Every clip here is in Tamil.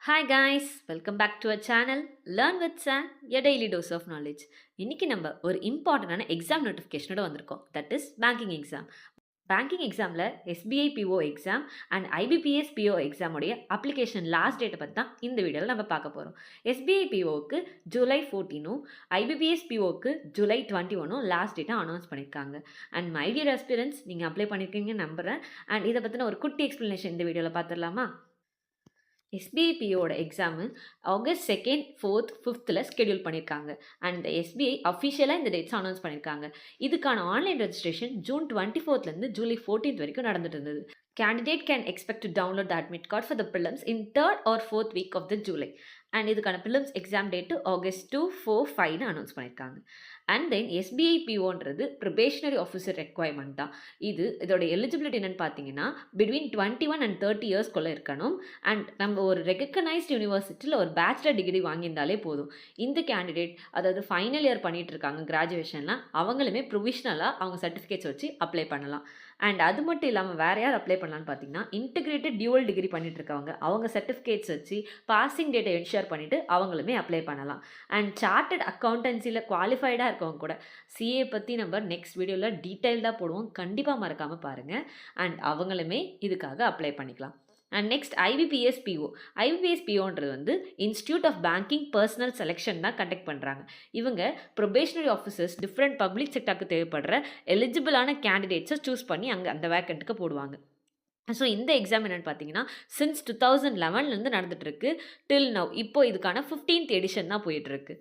Hi guys, welcome back to our channel Learn with Sam, your daily dose of knowledge. இன்னைக்கு நம்ம ஒரு இம்பார்ட்டன்டான எக்ஸாம் நோட்டிஃபிகேஷனோட வந்திருக்கோம். That is banking exam. Banking எக்ஸாமில் SBI PO exam and IBPS PO எக்ஸாமுடைய அப்ளிகேஷன் லாஸ்ட் டேட்டை பற்றி தான் இந்த வீடியோவில் நம்ம பார்க்க போகிறோம். எஸ்பிஐ பிஓவுக்கு ஜூலை 14ம் ஐபிபிஎஸ் பிஓவுக்கு ஜூலை 21ம் லாஸ்ட் டேட்டை அனௌன்ஸ் பண்ணியிருக்காங்க. அண்ட் மை டியர் அஸ்பிரன்ஸ், நீங்கள் அப்ளை பண்ணியிருக்கீங்கன்னு நம்புகிறேன். அண்ட் இதை பற்றின ஒரு குட்டி எக்ஸ்ப்ளனேஷன் இந்த வீடியோவில் பார்த்துடலாமா? எஸ்பிஐபியோட exam August 2nd, 4th, 5th schedule பண்ணியிருக்காங்க. அண்ட் இந்த எஸ்பிஐ அஃபிஷியலாக இந்த டேட்ஸ் அனௌன்ஸ் பண்ணியிருக்காங்க. இதுக்கான online registration June 24th July 14th வரைக்கும் நடந்துட்டு இருந்தது. Candidate can expect to download the admit card for the prelims in 3rd or 4th week of the July. And இதுக்கான prelims exam date August 2, 4, 5 announce பண்ணியிருக்காங்க. அண்ட் தென் எஸ்பிஐ பிஓன்றது ப்ரொபேஷனரி ஆஃபீஸர் ரெக்வயர்மெண்ட் தான். இதோட எலிஜிபிலிட்டி என்னென்னு பார்த்தீங்கன்னா பிட்வீன் 21 and 30 இயர்ஸ்க்குள்ளே இருக்கணும். அண்ட் நம்ம ஒரு ரெகக்னைஸ்ட் யூனிவர்சிட்டியில் ஒரு பேச்சுலர் டிகிரி வாங்கியிருந்தாலே போதும். இந்த கேண்டிடேட் அதாவது ஃபைனல் இயர் பண்ணிகிட்டு இருக்காங்க கிராஜுவேஷன்லாம், அவங்களுமே ப்ரொவிஷ்னலாக அவங்க சர்டிஃபிகேட்ஸ் வச்சு அப்ளை பண்ணலாம். அண்ட் அது மட்டும் இல்லாமல் வேறு யார் அப்ளை பண்ணலான்னு பார்த்தீங்கன்னா இன்டிகிரேட்டட் டியூவல் டிகிரி பண்ணிட்டு இருக்கவங்க, அவங்க சர்டிஃபிகேட்ஸ் வச்சு பாசிங் டேட்டை என்ஷூர் பண்ணிவிட்டு அவங்களுமே அப்ளை பண்ணலாம். அண்ட் சார்ட்டட் அக்கௌண்டன்சியில் குவாலிஃபைடாக இருக்கவங்க கூட சிஏ பற்றி நம்ம நெக்ஸ்ட் வீடியோவில் டீட்டெயில்டாக போடுவோம், கண்டிப்பாக மறக்காமல் பாருங்கள். அண்ட் அவங்களுமே இதுக்காக அப்ளை பண்ணிக்கலாம். And next IBPS PO. IBPS பிஓன்றது institute of banking personnel selection தான் கண்டக்ட் பண்ணுறாங்க. இவங்க ப்ரொபேஷனரி ஆஃபீஸர்ஸ் டிஃப்ரெண்ட் பப்ளிக் செக்டருக்கு தேவைப்படுற எலிஜிபிளான கேண்டிடேட்ஸை சூஸ் பண்ணி அங்கே அந்த வேக்கண்ட்டுக்கு போடுவாங்க. ஸோ இந்த எக்ஸாம் என்னென்னு பார்த்தீங்கன்னா சின்ஸ் 2011 நடந்துகிட்ருக்கு டில் நவ். இப்போ இதுக்கான 15th எடிஷன் தான் போயிட்டுருக்கு.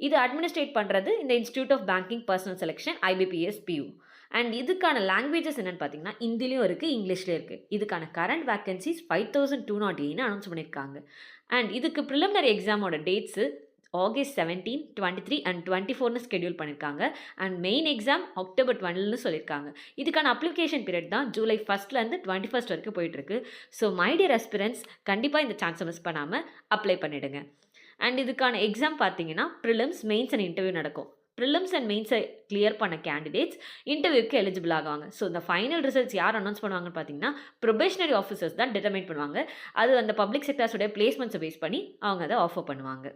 இது அட்மினிஸ்ட்ரேட் பண்ணுறது இந்த institute of banking personnel selection IBPS PO. And இதுக்கான லாங்குவேஜஸ் என்னென்னு பார்த்தீங்கன்னா இந்திலையும் இருக்குது, இங்கிலீஷ்லேயும் இருக்குது. இதுக்கான கரண்ட் வேக்கன்சிஸ் 5208 அனௌன்ஸ் பண்ணியிருக்காங்க. அண்ட் இதுக்கு ப்ரிலிமினரி எக்ஸாமோட டேட்ஸு ஆகஸ்ட் 17, 23 and 24 ஸ்கெடியூல் பண்ணியிருக்காங்க. அண்ட் மெயின் எக்ஸாம் அக்டோபர் 12 சொல்லியிருக்காங்க. இதுக்கான அப்ளிகேஷன் பீரியட் தான் ஜூலை 1 21 வரைக்கும் போயிட்டுருக்கு. ஸோ மை டியர் அஸ்பிரன்ஸ், கண்டிப்பாக இந்த சான்ஸை மிஸ் பண்ணாமல் அப்ளை பண்ணிவிடுங்க. அண்ட் இதுக்கான எக்ஸாம் பார்த்தீங்கன்னா ப்ரிலிம்ஸ், மெயின்ஸ் அண்ட் இன்டர்வியூ நடக்கும். ப்ரிலிம்ஸ் அண்ட் மெயின்ஸை கிளியர் பண்ண கேண்டிடேட்ஸ் இன்டர்வியூக்கு எலிஜிபிள் ஆகுவாங்க. ஸோ இந்த ஃபைனல் ரிசல்ட்ஸ் யார் அனௌன்ஸ் பண்ணுவாங்கன்னு பார்த்தீங்கன்னா ப்ரொபேஷனரி ஆஃபீஸர்ஸ் தான் டிட்டர்மைன் பண்ணுவாங்க. அது அந்த பப்ளிக் செக்டர்ஸோடைய பிளேஸ்மெண்ட்ஸை பேஸ் பண்ணி அவங்க அதை ஆஃபர் பண்ணுவாங்க.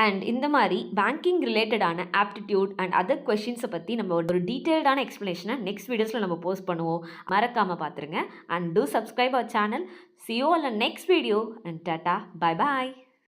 அண்ட் இந்த மாதிரி பேங்கிங் ரிலேட்டடான ஆப்டிடியூட் அண்ட் அதர் கொஷின்ஸை பற்றி நம்ம ஒரு டீட்டெயில்டான எக்ஸ்ப்ளனேஷனை நெக்ஸ்ட் வீடியோஸில் நம்ம போஸ்ட் பண்ணுவோம், மறக்காமல் பார்த்துருங்க. And do subscribe our channel. See you all in the next video and tata, bye bye.